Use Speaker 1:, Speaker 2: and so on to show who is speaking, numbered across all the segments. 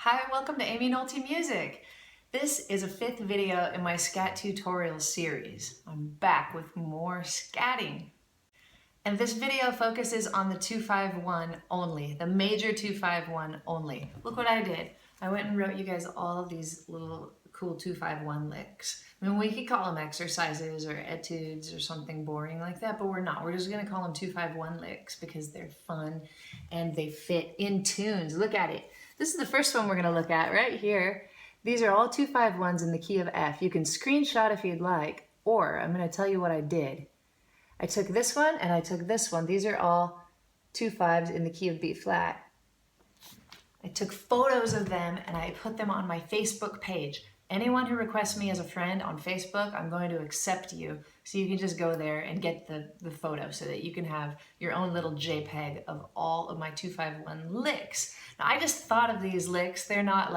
Speaker 1: Hi, welcome to Aimee Nolte Music. This is a 5th video in my Scat tutorial series. I'm back with more scatting. And this video focuses on the 2-5-1 only, the major 2-5-1 only. Look what I did. I went and wrote you guys all of these little cool 2-5-1 licks. I mean, we could call them exercises or etudes or something boring like that, but we're not. We're just gonna call them 2-5-1 licks because they're fun and they fit in tunes. Look at it. This is the first one we're gonna look at right here. These are all 2-5-1s in the key of F. You can screenshot if you'd like, or I'm gonna tell you what I did. I took this one and I took this one. These are all 2-5s in the key of B flat. I took photos of them and I put them on my Facebook page. Anyone who requests me as a friend on Facebook, I'm going to accept you. So you can just go there and get the photo so that you can have your own little JPEG of all of my 2-5-1 licks. Now I just thought of these licks. They're not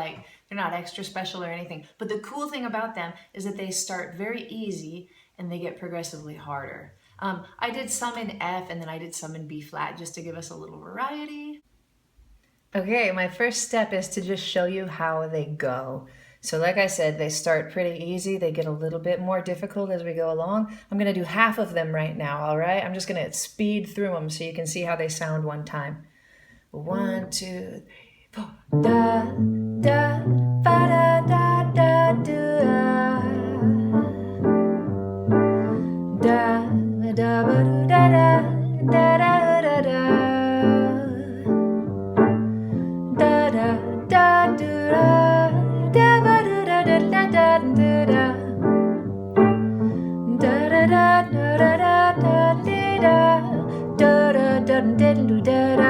Speaker 1: extra special or anything. But the cool thing about them is that they start very easy and they get progressively harder. I did some in F and then I did some in B flat just to give us a little variety. Okay, my first step is to just show you how they go. So like I said, they start pretty easy. They get a little bit more difficult as we go along. I'm gonna do half of them right now, all right? I'm just gonna speed through them so you can see how they sound one time. 1, 2, 3, 4. Da, da, ba, da, da, da, do, da, da, ba, do, da, da, da, da, da, da. Da, da, da, do, da, da, ba, do, da, da, da, da, do, da. Da, da, da, da, da, da, da, da, da, da, da, da, do, da, da.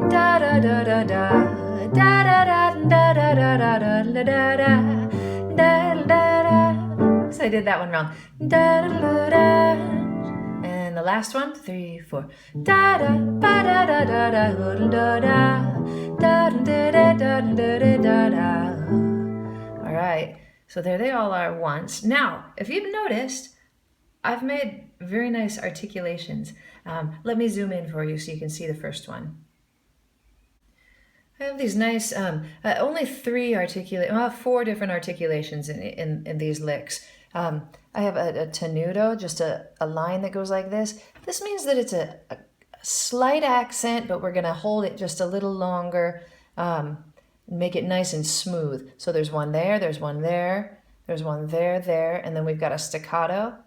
Speaker 1: Da da da da da da da da da da da da da da da da. Oops, I did that one wrong. Da da da. And the last one, 3, 4. Da da ba da da da da da da da da da da da da. All right, so there they all are once. Now, if you've noticed, I've made very nice articulations. Let me zoom in for you so you can see the first one. I have these nice, only 4 different articulations in these licks. I have a tenuto, just a line that goes like this. This means that it's a slight accent, but we're gonna hold it just a little longer, make it nice and smooth. So there's one there, there's one there, there's one there, and then we've got a staccato,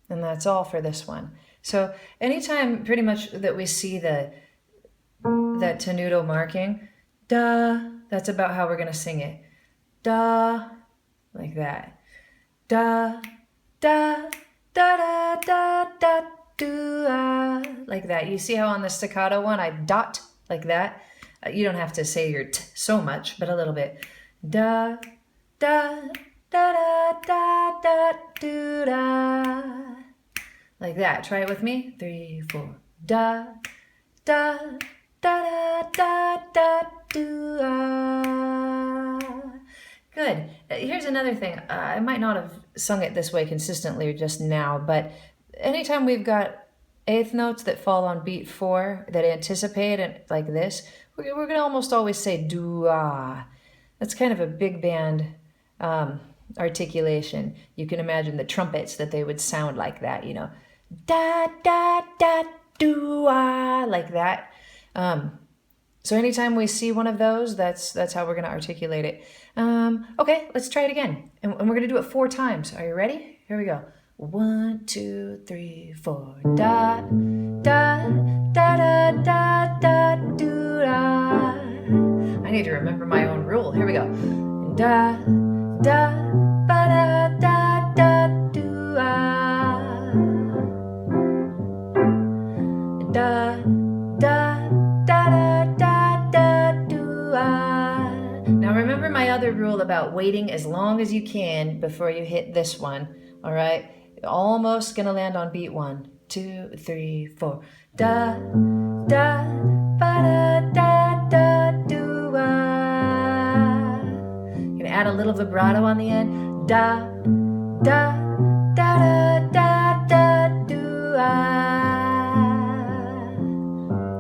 Speaker 1: and that's all for this one. So anytime pretty much that we see that tenuto marking, da, that's about how we're gonna sing it. Da, like that. Da, da, da, da, da, da, do, like that. You see how on the staccato one I dot like that? You don't have to say your t so much, but a little bit. Da, da, da, da, da, da, do, da. Like that. Try it with me. 3, 4. Da, da, da, da, da, da, do, Good. Here's another thing. I might not have sung it this way consistently just now, but anytime we've got 8th notes that fall on beat 4 that anticipate it like this, we're going to almost always say do-ah. That's kind of a big band articulation. You can imagine the trumpets that they would sound like that, you know. Da, da, da, do-ah, like that. So anytime we see one of those, that's how we're going to articulate it. Okay, let's try it again. And we're going to do it 4 times. Are you ready? Here we go. 1, 2, 3, 4. Da, da, da, da, da, da, do, da. I need to remember my own rule. Here we go. Da, da, ba, da, da, da, do, da, da, da, da, da, do, Now remember my other rule about waiting as long as you can before you hit this one, all right? You're almost gonna land on beat 1, 2, 3, 4. Da, da, ba, da, da, da, do, You're gonna add a little vibrato on the end. Da, da, da, da, da, da, do,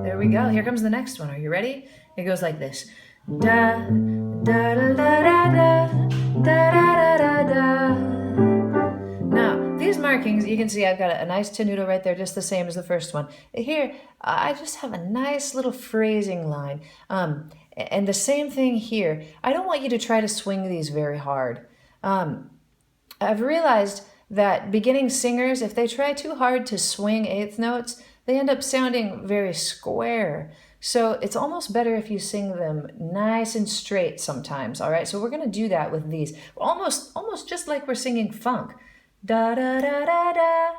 Speaker 1: There we go. Here comes the next one. Are you ready? It goes like this. da da da da da da da da da. Now, these markings, you can see I've got a nice tenuto right there, just the same as the first one. Here, I just have a nice little phrasing line. And the same thing here. I don't want you to try to swing these very hard. I've realized that beginning singers, if they try too hard to swing eighth notes, they end up sounding very square. So it's almost better if you sing them nice and straight sometimes, all right? So we're gonna do that with these. Almost just like we're singing funk. Da da da da da,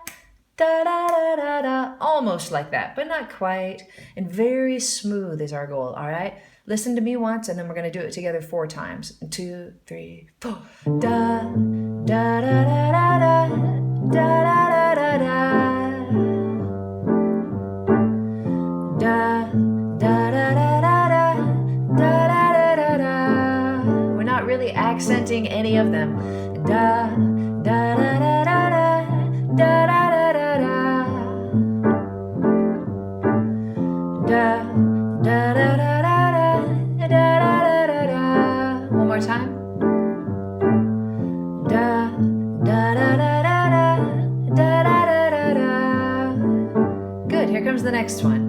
Speaker 1: da da da da da. Almost like that, but not quite. And very smooth is our goal, all right? Listen to me once, and then we're gonna do it together 4 times. 2, 3, 4. Da da da da da da, da da da da da. Da da da da da da, da da da da. We're not really accenting any of them. Da da da da da da, da da da da. Da da da da da, da da da da. One more time. Da da da da da, da da da da. Good. Here comes the next one.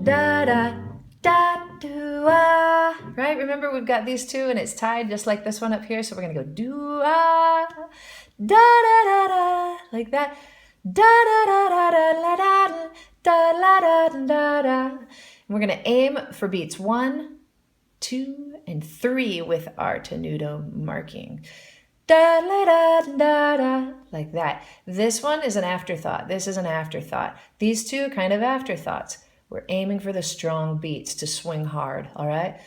Speaker 1: Da da da do ah. Right? Remember we've got these two and it's tied just like this one up here. So we're gonna go do ah, da da da da, like that. Da da da da da da da da da da da. And we're gonna aim for beats 1, 2, and 3 with our tenuto marking. Da da da da da, like that. This one is an afterthought. This is an afterthought. These two kind of afterthoughts. We're aiming for the strong beats to swing hard, all right?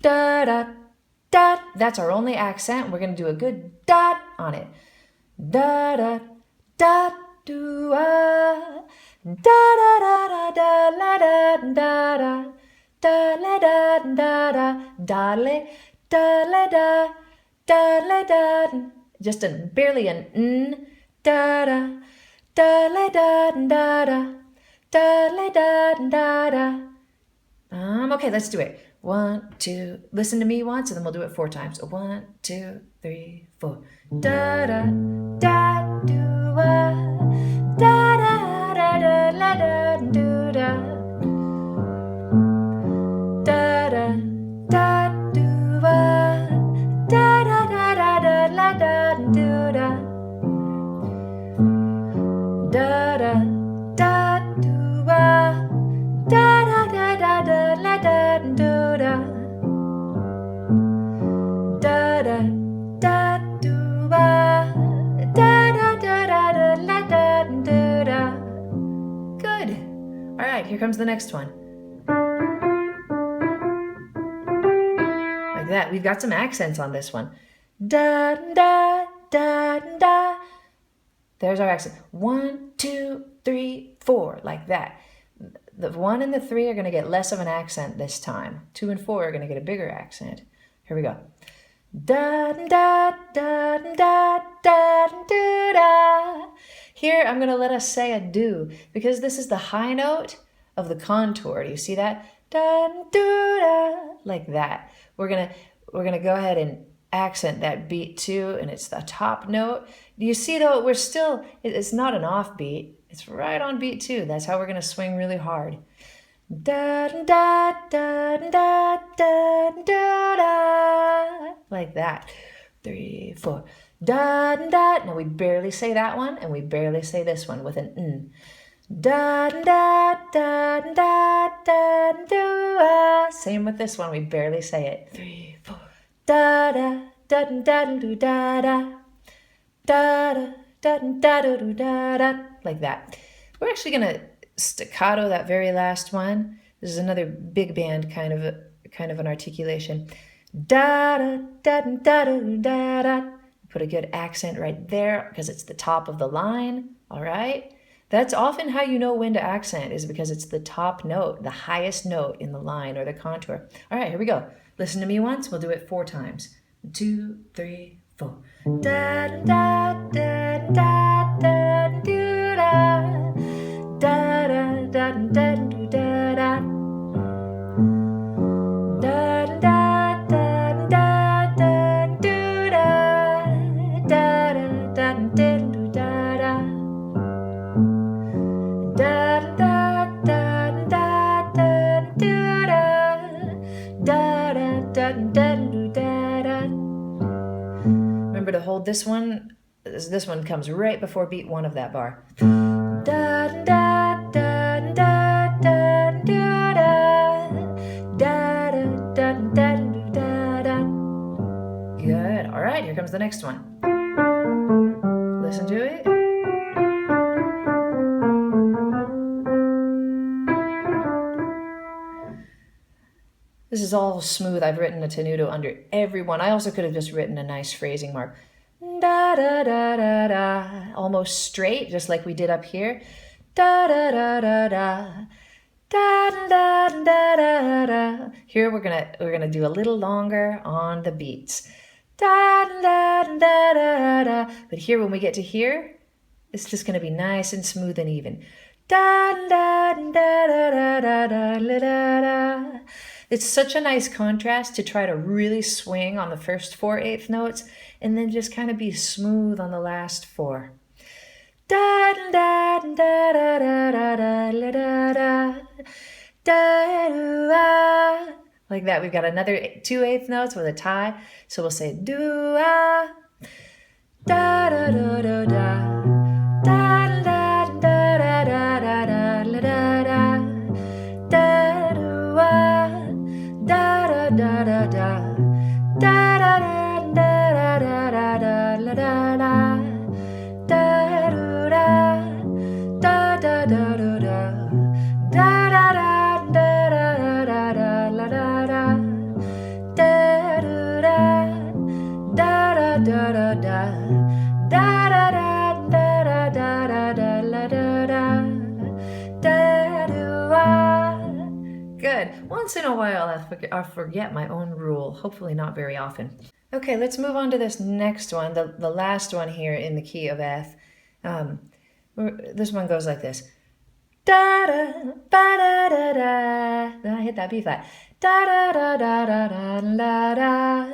Speaker 1: Da da da. That's our only accent. We're gonna do a good dot on it. Da da da do ah. Da da da da da da da da da da da da da da da da da da. Just a barely an n. Da da da da da da. Da da da da. Okay, let's do it. 1, 2. Listen to me once, and then we'll do it 4 times. 1, 2, 3, 4. Da da da do ah. Da da da da da da do da. Da da da do ah. Da da da da da da da do da. Da da da do ah. Da da da da da la da do da. Da da da do ah. Da da da da da la da do da. Good. All right, here comes the next one. Like that. We've got some accents on this one. Da da da da. There's our accent. 1, 2, 3, 4, like that. The 1 and the 3 are going to get less of an accent this time. 2 and 4 are going to get a bigger accent. Here we go. Da da da da da do da. Here I'm going to let us say a do because this is the high note of the contour. Do you see that? Da do da, like that. We're going to go ahead and accent that beat 2, and it's the top note. Do you see though, it's not an offbeat. It's right on beat 2. That's how we're going to swing really hard. Da da da da da da da, like that. 3, 4. Da da. Now we barely say that one, and we barely say this one with an n. Da da da da da da. Same with this one. We barely say it. 3, 4. Da da da da da da da da da da da da, like that. We're actually gonna staccato that very last one. This is another big band kind of an articulation. Da da da da da da. Put a good accent right there because it's the top of the line. All right. That's often how you know when to accent, is because it's the top note, the highest note in the line or the contour. All right, here we go. Listen to me once. We'll do it 4 times. 2, 3, 4. Da da da da da do da. Da da da da da da. Da da da da da da da da. Remember to hold this one. This one comes right before beat 1 of that bar. Da da da da da da da da da da da. Good. All right, here comes the next one. Listen to it. This is all smooth. I've written a tenuto under every one. I also could have just written a nice phrasing mark. Da da da da da. Almost straight, just like we did up here. Da da da da da. Da da da da da. Here we're gonna do a little longer on the beats. Da da da da da. But here, when we get to here, it's just gonna be nice and smooth and even. Da da da da da da da da da. It's such a nice contrast to try to really swing on the first 4 eighth notes and then just kind of be smooth on the last 4. Da da da da da da da da da. Like that. We've got another 2 eighth notes with a tie. So we'll say do da da da da da. Da da da da da da da da da. Da da da da da da da da da da da da da da da da da da Good. Once in a while, I'll forget my own rule. Hopefully not very often. Okay, let's move on to this next one, the last one here in the key of F. This one goes like this. Da da ba da da da. I hit that B flat. Da da da da da da da da.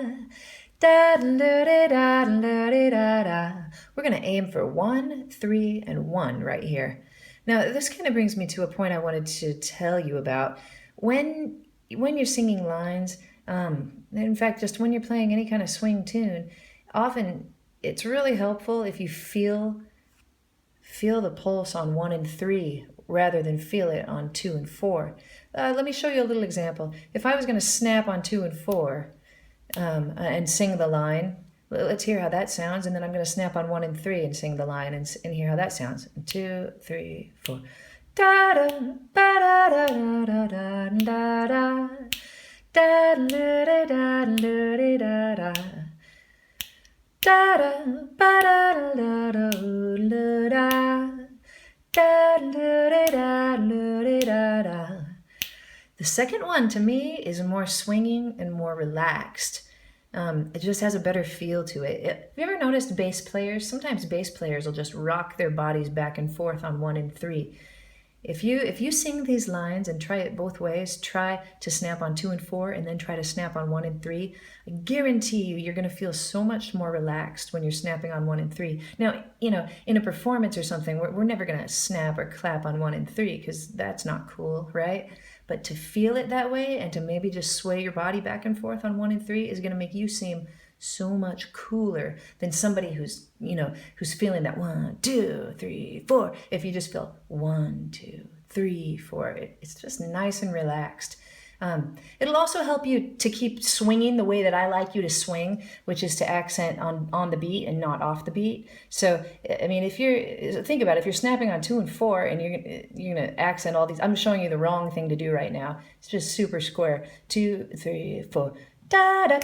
Speaker 1: Da da da da da da. We're gonna aim for 1, 3, and 1 right here. Now this kind of brings me to a point I wanted to tell you about. When you're singing lines, in fact, just when you're playing any kind of swing tune, often it's really helpful if you feel the pulse on 1 and 3 rather than feel it on 2 and 4. Let me show you a little example. If I was going to snap on 2 and 4 and sing the line, let's hear how that sounds, and then I'm going to snap on 1 and 3 and sing the line and hear how that sounds. 2, 3, 4. Da da ba da da da da da da da da da da da da da ba da da da da da. The second one to me is more swinging and more relaxed. It just has a better feel to it. Have you ever noticed bass players? Sometimes bass players will just rock their bodies back and forth on 1 and 3. If you sing these lines and try it both ways, try to snap on 2 and 4 and then try to snap on 1 and 3, I guarantee you're going to feel so much more relaxed when you're snapping on 1 and 3. Now, in a performance or something, we're never going to snap or clap on 1 and 3 because that's not cool, right? But to feel it that way and to maybe just sway your body back and forth on 1 and 3 is going to make you seem so much cooler than somebody who's feeling that 1, 2, 3, 4. If you just feel 1, 2, 3, 4, it's just nice and relaxed. It'll also help you to keep swinging the way that I like you to swing, which is to accent on the beat and not off the beat. So, I mean, think about it, if you're snapping on 2 and 4 and you're gonna accent all these, I'm showing you the wrong thing to do right now. It's just super square. 2, 3, 4, da da.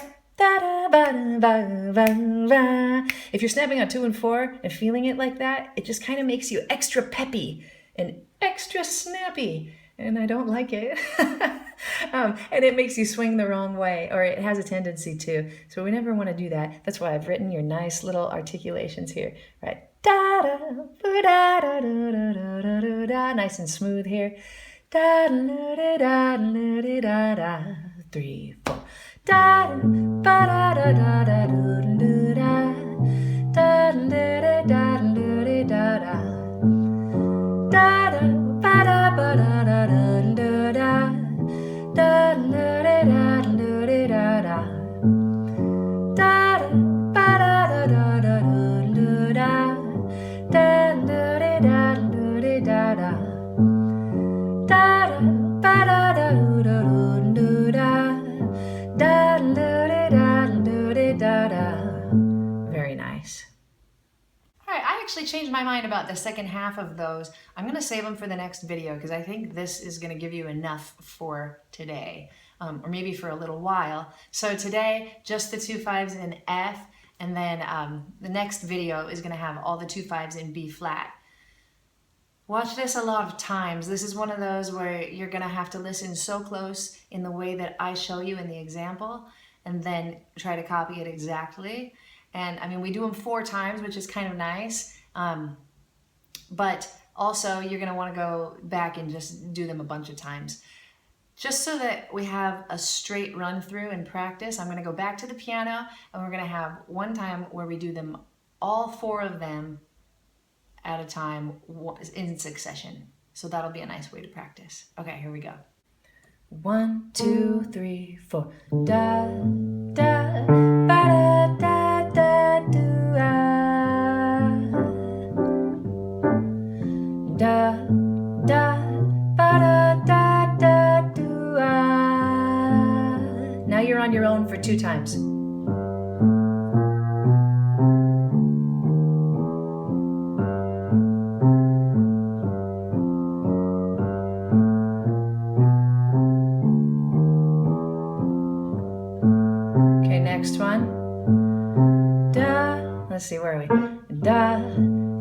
Speaker 1: If you're snapping on 2 and 4 and feeling it like that, it just kind of makes you extra peppy and extra snappy, and I don't like it. And it makes you swing the wrong way, or it has a tendency to. So we never want to do that. That's why I've written your nice little articulations here, right? Da da da da da da da. Nice and smooth here. Da da da da da da. 3, 4. Da ba da da da da da da da da da da da da ba da ba da da da da da da da
Speaker 2: actually changed my mind about the second half of those. I'm going to save them for the next video because I think this is going to give you enough for today, or maybe for a little while. So today, just the 2/5s in F, and then the next video is going to have all the 2/5s in B flat. Watch this a lot of times. This is one of those where you're going to have to listen so close in the way that I show you in the example, and then try to copy it exactly. And I mean, we do them 4 times, which is kind of nice. But also you're going to want to go back and just do them a bunch of times. Just so that we have a straight run through and practice, I'm going to go back to the piano, and we're going to have one time where we do them, all 4 of them at a time in succession. So that'll be a nice way to practice. Okay, here we go. 1, 2, 3, 4. Da, da, ba, da, da, do, da, da, ba, da, da, do, Now you're on your own for 2 times. Next one. Da. Let's see, where are we? Da,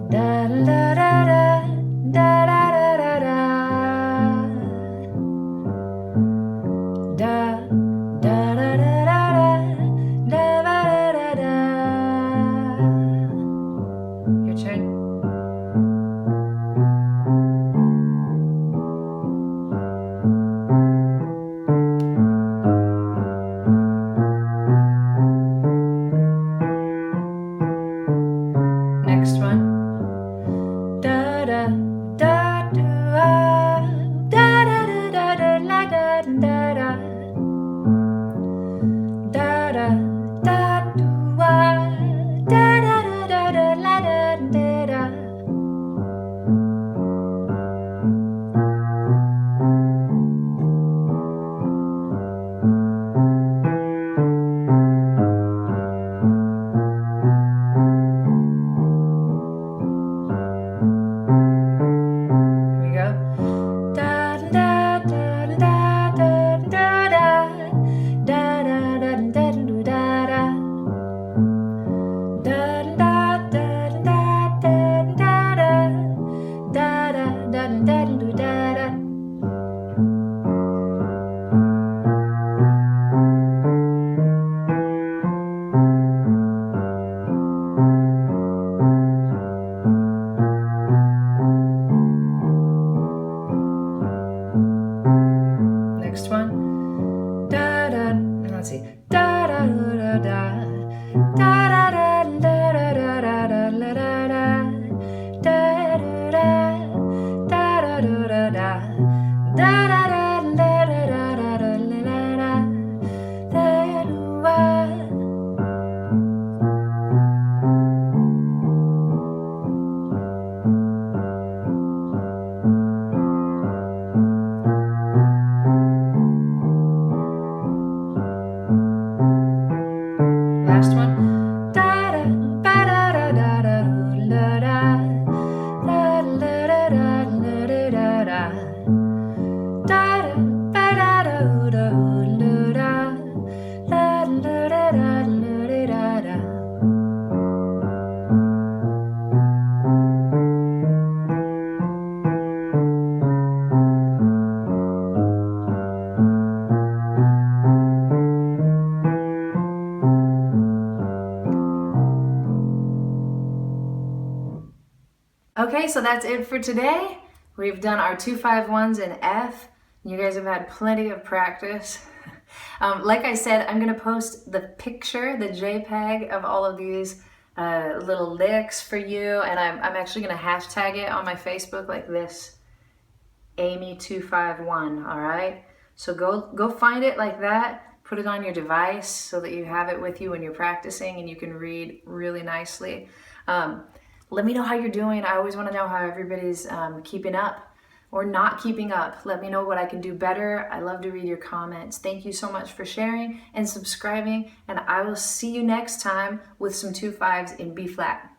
Speaker 2: da, da, da, da, da, da, da, da, da, da, da, da, da, da, da, da, Your turn. Next one. Da da da da da da da da la da da da da da da da da da da la da da. Next one. Da da. Let's see. Da da da da. Da da da da da da da da da da da da da da da. Da da da da da da da da Last one. Da da ba da da da da da da da da da da da da da ba da da da da da. Okay, so that's it for today. We've done our 2/5-1s in F. You guys have had plenty of practice. Like I said, I'm gonna post the picture, the JPEG of all of these little licks for you, and I'm actually gonna hashtag it on my Facebook like this, Aimee 251, all right? So go find it like that, put it on your device so that you have it with you when you're practicing and you can read really nicely. Let me know how you're doing. I always want to know how everybody's keeping up or not keeping up. Let me know what I can do better. I love to read your comments. Thank you so much for sharing and subscribing, and I will see you next time with some 2/5s in B flat.